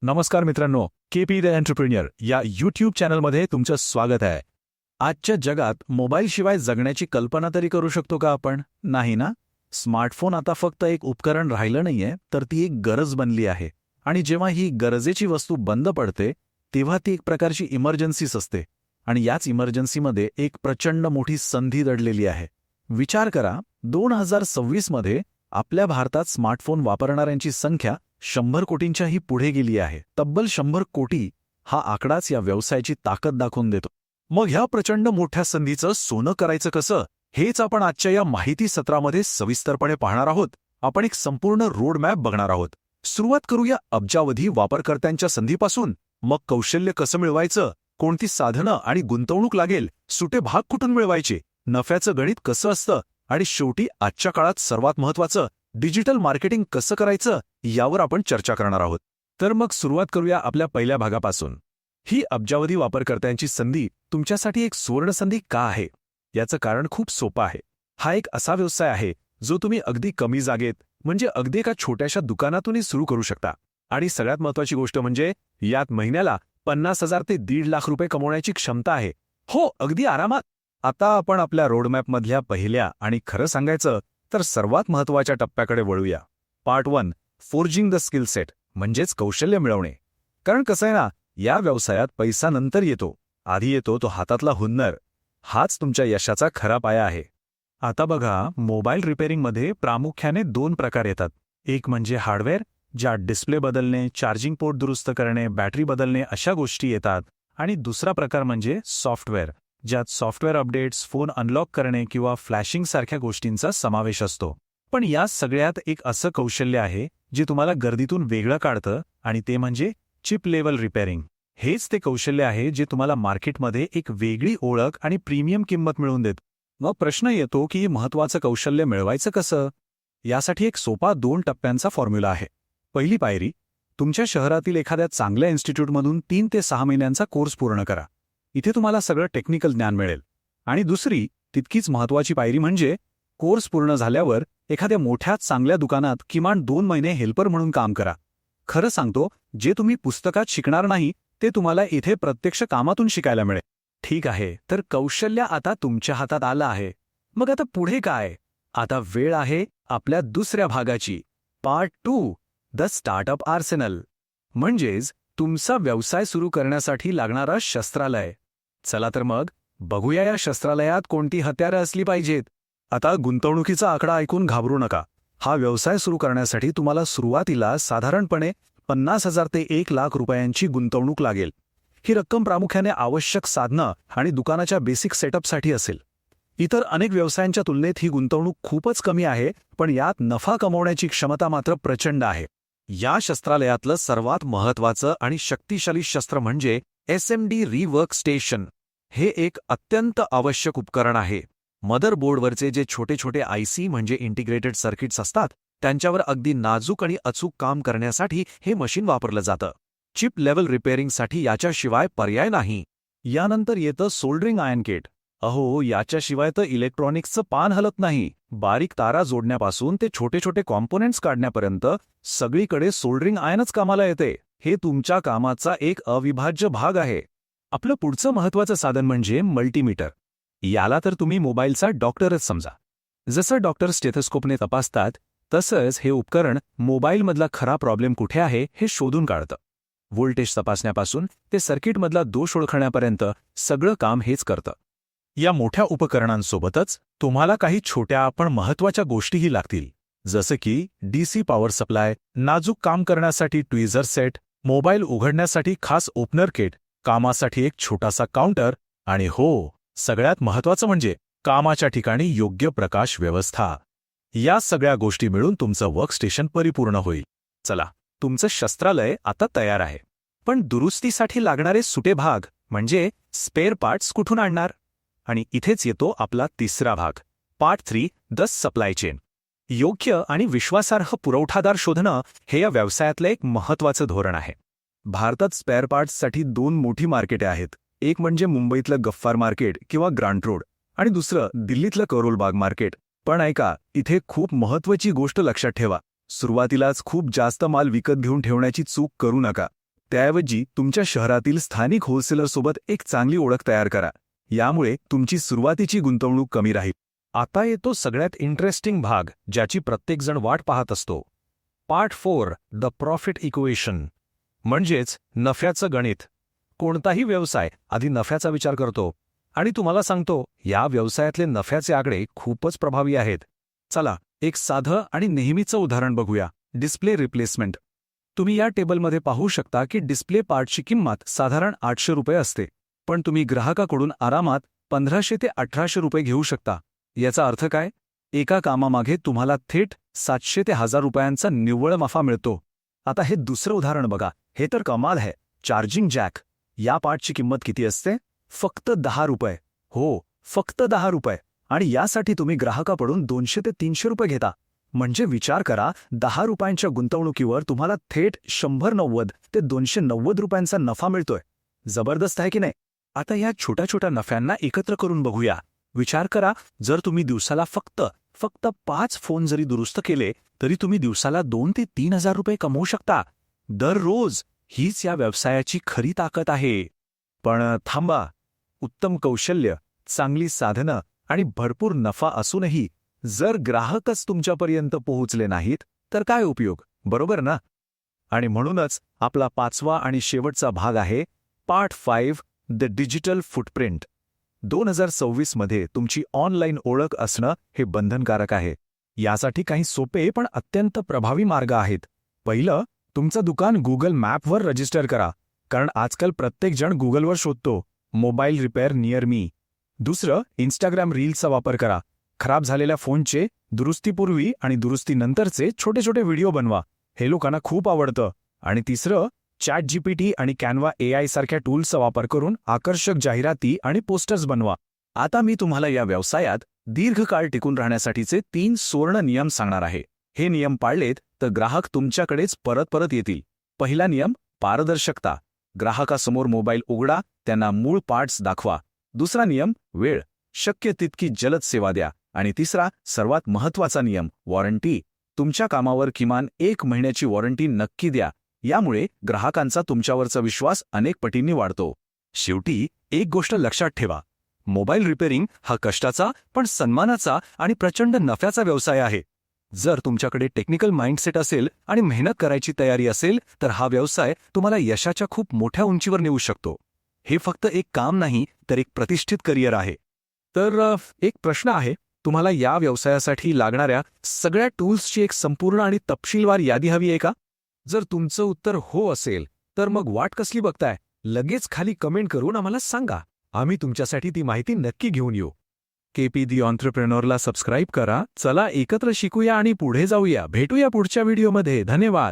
नमस्कार मित्रांनो, KP the entrepreneur या यूट्यूब चॅनलमध्ये तुमचं स्वागत आहे. आजच्या जगात मोबाईलशिवाय जगण्याची कल्पना तरी करू शकतो का आपण? नाही ना? स्मार्टफोन आता फक्त एक उपकरण राहिलं नाहीये, तर ती एक गरज बनली आहे. आणि जेव्हा ही गरजेची वस्तू बंद पडते, तेव्हा ती एक प्रकारची इमर्जन्सीच असते. आणि याच इमर्जन्सीमध्ये एक प्रचंड मोठी संधी दडलेली आहे. विचार करा, 2026 मध्ये आपल्या भारतात स्मार्टफोन वापरणाऱ्यांची संख्या 100 कोटींच्याही पुढे गेली आहे. तब्बल 100 कोटी हा आकडाच या व्यवसायाची ताकद दाखवून देतो. मग ह्या प्रचंड मोठ्या संधीचं सोनं करायचं कसं, हेच आपण आजच्या या माहिती सत्रामध्ये सविस्तरपणे पाहणार आहोत. आपण एक संपूर्ण रोडमॅप बघणार आहोत. सुरुवात करूया अब्जावधी वापरकर्त्यांच्या संधीपासून. मग कौशल्य कसं मिळवायचं, कोणती साधनं आणि गुंतवणूक लागेल, सुटे भाग कुठून मिळवायचे, नफ्याचं गणित कसं असतं, आणि शेवटी आजच्या काळात सर्वात महत्त्वाचं डिजिटल मार्केटिंग कसं करायचं, यावर आपण चर्चा करणार आहोत. तर मग सुरुवात करूया आपल्या पहिल्या भागापासून. ही अब्जावधी वापरकर्त्यांची संधी तुमच्यासाठी एक सुवर्णसंधी का आहे? याचं कारण खूप सोपं आहे. हा एक असा व्यवसाय आहे जो तुम्ही अगदी कमी जागेत, म्हणजे अगदी एका छोट्याशा दुकानातूनही सुरू करू शकता. आणि सगळ्यात महत्त्वाची गोष्ट म्हणजे यात महिन्याला 50,000 ते 1.5 लाख रुपये कमवण्याची क्षमता आहे. हो, अगदी आरामात. आता आपण आपल्या रोडमॅपमधल्या पहिल्या आणि खरं सांगायचं तर सर्वात महत्त्वाच्या टप्प्याकडे वळूया. Part 1, forging the skill set, म्हणजेच कौशल्य मिळवणे. कारण कसं आहे ना, या व्यवसायात पैसा नंतर येतो, आधी येतो तो हातातला हुन्नर. हाच तुमच्या यशाचा खरा पाया आहे. आता बघा, मोबाईल रिपेअरिंगमध्ये प्रामुख्याने 2 प्रकार येतात. एक म्हणजे हार्डवेअर, ज्यात डिस्प्ले बदलणे, चार्जिंग पोर्ट दुरुस्त करणे, बॅटरी बदलणे अशा गोष्टी येतात. आणि दुसरा प्रकार म्हणजे सॉफ्टवेअर, ज्यात सॉफ्टवेअर अपडेट्स, फोन अनलॉक करणे किंवा फ्लॅशिंग सारख्या गोष्टींचा समावेश असतो. पण या सगळ्यात एक असं कौशल्य आहे जे तुम्हाला गर्दीतून वेगळं काढतं, आणि ते म्हणजे चिप लेवल रिपेअरिंग. हेच ते कौशल्य आहे जे तुम्हाला मार्केटमध्ये एक वेगळी ओळख आणि प्रीमियम किंमत मिळवून देतं. मग प्रश्न येतो की महत्त्वाचं कौशल्य मिळवायचं कसं? यासाठी एक सोपा 2 टप्प्यांचा फॉर्म्युला आहे. पहिली पायरी, तुमच्या शहरातील एखाद्या चांगल्या इन्स्टिट्यूटमधून 3 ते 6 महिन्यांचा कोर्स पूर्ण करा. इथे तुम्हाला सगळं टेक्निकल ज्ञान मिळेल. आणि दुसरी, तितकीच महत्त्वाची पायरी म्हणजे कोर्स पूर्ण झाल्यावर एखाद्या मोठ्या चांगल्या दुकानात किमान 2 महिने हेल्पर म्हणून काम करा. खरं सांगतो, जे तुम्ही पुस्तकात शिकणार नाही ते तुम्हाला इथे प्रत्यक्ष कामातून शिकायला मिळेल. ठीक आहे, तर कौशल्य आता तुमच्या हातात आलं आहे. मग आता पुढे काय? आता वेळ आहे आपल्या दुसऱ्या भागाची, पार्ट 2, द स्टार्टअप आर्सेनल, म्हणजेच तुमचा व्यवसाय सुरू करण्यासाठी लागणारं शस्त्रालय. चला तर मग बघूया या शस्त्रालयात कोणती हत्यारं असली पाहिजेत. आता गुंतवणुकीचा आकडा ऐकून घाबरू नका. हा व्यवसाय सुरू करण्यासाठी तुम्हाला सुरुवातीला साधारणपणे 50,000 ते 1 लाख रुपयांची गुंतवणूक लागेल. ही रक्कम प्रामुख्याने आवश्यक साधनं आणि दुकानाच्या बेसिक सेटअपसाठी असेल. इतर अनेक व्यवसायांच्या तुलनेत ही गुंतवणूक खूपच कमी आहे, पण यात नफा कमवण्याची क्षमता मात्र प्रचंड आहे. या शस्त्रालयातलं सर्वात महत्त्वाचं आणि शक्तिशाली शस्त्र म्हणजे SMD रिवर्क स्टेशन. हे एक अत्यंत आवश्यक उपकरण आहे. मदरबोर्डवरचे जे छोटे छोटे IC म्हणजे इंटिग्रेटेड सर्किट्स असतात, त्यांच्यावर अगदी नाजूक आणि अचूक काम करण्यासाठी हे मशीन वापरलं जातं. चिप लेवल रिपेअरिंगसाठी याच्याशिवाय पर्याय नाही. यानंतर येतं सोल्डरिंग आयर्न किट. अहो, याच्याशिवाय तर इलेक्ट्रॉनिक्सचं पान हलत नाही. बारीक तारा जोडण्यापासून ते छोटे छोटे कॉम्पोनेंट्स काढण्यापर्यंत सगळीकडे सोल्डरिंग आयर्नच कामाला येते. हे तुमच्या कामाचा एक अविभाज्य भाग आहे. आपलं पुढचं महत्त्वाचं साधन म्हणजे मल्टीमीटर. याला तर तुम्ही मोबाईलचा डॉक्टरच समजा. जसं डॉक्टर स्टेथोस्कोपने तपासतात, तसंच हे उपकरण मोबाईलमधला खरा प्रॉब्लेम कुठे आहे हे शोधून काढतं. व्होल्टेज तपासण्यापासून ते सर्किटमधला दोष ओळखण्यापर्यंत सगळं काम हेच करतं. या मोठ्या उपकरणांसोबतच तुम्हाला काही छोट्या पण महत्त्वाच्या गोष्टीही लागतील, जसं की DC पॉवर सप्लाय, नाजूक काम करण्यासाठी ट्विझर सेट, मोबाईल उघडण्यासाठी खास ओपनर किट, कामासाठी एक छोटासा काउंटर, आणि हो, सगळ्यात महत्त्वाचं म्हणजे कामाच्या ठिकाणी योग्य प्रकाश व्यवस्था. या सगळ्या गोष्टी मिळून तुमचं वर्कस्टेशन परिपूर्ण होईल. चला, तुमचं शस्त्रालय आता तयार आहे. पण दुरुस्तीसाठी लागणारे सुटे भाग म्हणजे स्पेअर पार्ट्स कुठून आणणार? आणि इथेच येतो आपला तिसरा भाग, पार्ट 3, द सप्लाय चेन. योग्य आणि विश्वासार्ह पुरवठादार शोधणं हे या व्यवसायातलं एक महत्त्वाचं धोरण आहे. भारतात स्पेअर पार्ट्ससाठी 2 मोठी मार्केटे आहेत. एक म्हणजे मुंबईतलं गफ्फार मार्केट किंवा ग्रांट रोड, आणि दुसरं दिल्लीतलं करोल बाग मार्केट. पण ऐका, इथे खूप महत्त्वाची गोष्ट लक्षात ठेवा. सुरुवातीलाच खूप जास्त माल विकत घेऊन ठेवण्याची चूक करू नका. त्याऐवजी तुमच्या शहरातील स्थानिक होलसेलरसोबत एक चांगली ओळख तयार करा. यामुळे तुमची सुरुवातीची गुंतवणूक कमी राहील. आता येतो सगळ्यात इंटरेस्टिंग भाग, ज्याची प्रत्येकजण वाट पाहत असतो. पार्ट 4, द प्रॉफिट इक्वेशन, म्हणजेच नफ्याचं गणित. कोणताही व्यवसाय आधी नफ्याचा विचार करतो आणि तुम्हाला सांगतो या व्यवसायातले नफ्याचे आकडे खूपच प्रभावी आहेत. चला एक साधं आणि नेहमीचं उदाहरण बघूया. Display replacement. तुम्ही या टेबलमध्ये पाहू शकता की डिस्प्ले पार्टची किंमत साधारण 800 रुपये असते, पण तुम्ही ग्राहकाकडून आरामात 1500 ते 1800 रुपये घेऊ शकता. याचा अर्थ काय? एका कामामागे तुम्हाला थेट 700 ते 1000 रुपयांचा निव्वळ नफा मिळतो. आता हे दुसरं उदाहरण बघा. हे तर कमाल आहे. Charging jack. या पार्टची किंमत किती असते? फक्त 10 रुपये. हो, फक्त 10 रुपये. आणि यासाठी तुम्ही ग्राहकाकडून 200 ते 300 रुपये घेता. म्हणजे विचार करा, 10 रुपयांच्या गुंतवणुकीवर तुम्हाला थेट 190 ते 290 रुपयांचा नफा मिळतोय. जबरदस्त आहे की नाही? आता या छोट्या छोट्या नफ्यांना एकत्र करून बघूया. विचार करा, जर तुम्ही दिवसाला फक्त 5 फोन जरी दुरुस्त केले तरी तुम्ही दिवसाला 2 ते 3,000 रुपये कमवू शकता दररोज. हीच या व्यवसायाची खरी ताकद आहे. पण थांबा, उत्तम कौशल्य, चांगली साधनं आणि भरपूर नफा असूनही जर ग्राहकच तुमच्यापर्यंत पोहोचले नाहीत तर काय उपयोग, बरोबर ना? आणि म्हणूनच आपला 5वा आणि शेवटचा भाग आहे पार्ट 5, द डिजिटल फुटप्रिंट. 2026 मध्ये तुमची ऑनलाईन ओळख असणं हे बंधनकारक आहे. यासाठी काही सोपे पण अत्यंत प्रभावी मार्ग आहेत. पहिलं, तुमचं दुकान गुगल मॅपवर रजिस्टर करा, कारण आजकाल प्रत्येकजण गुगलवर शोधतो मोबाईल रिपेअर नियर मी. दुसरं, इंस्टाग्राम रील्सचा वापर करा. खराब झालेल्या फोनचे दुरुस्तीपूर्वी आणि दुरुस्तीनंतरचे छोटे छोटे व्हिडिओ बनवा. हे लोकांना खूप आवडतं. आणि तिसरं, ChatGPT आणि कॅनवा AI सारख्या टूल्सचा वापर करून आकर्षक जाहिराती आणि पोस्टर्स बनवा. आता मी तुम्हाला या व्यवसायात दीर्घकाळ टिकून राहण्यासाठीचे 3 सुवर्ण नियम सांगणार आहे. हे नियम पाळलेत तर ग्राहक तुमच्याकडेच परत परत येतील. पहिला नियम, पारदर्शकता. ग्राहकासमोर मोबाईल उघडा, त्यांना मूळ पार्ट्स दाखवा. दुसरा नियम, वेळ. शक्य तितकी जलद सेवा द्या. आणि तिसरा, सर्वात महत्त्वाचा नियम, वॉरंटी. तुमच्या कामावर किमान 1 महिन्याची वॉरंटी नक्की द्या. यामुळे ग्राहकांचा तुमच्यावरचा विश्वास अनेक पटींनी वाढतो. शेवटी एक गोष्ट लक्षात ठेवा, मोबाईल रिपेअरिंग हा कष्टाचा पण सन्मानाचा आणि प्रचंड नफ्याचा व्यवसाय आहे. जर तुमच्याकडे टेक्निकल माइंडसेट असेल आणि मेहनत करायची तयारी असेल तर हा व्यवसाय तुम्हाला यशाच्या खूप मोठ्या उंचीवर नेऊ शकतो. हे फक्त एक काम नाही तर एक प्रतिष्ठित करिअर आहे. तर एक प्रश्न आहे, तुम्हाला या व्यवसायासाठी लागणाऱ्या सगळ्या टूल्सची एक संपूर्ण आणि तपशीलवार यादी हवी आहे का? जर तुमचं उत्तर हो असेल तर मग वाट कसली बघताय? लगेच खाली कमेंट करून आम्हाला सांगा. आम्ही तुमच्यासाठी ती माहिती नक्की घेऊन येऊ. KP दी एंटरप्रेन्योरला सबस्क्राईब करा. चला एकत्र शिकूया आणि पुढे जाऊया. भेटूया पुढच्या व्हिडिओमध्ये. धन्यवाद.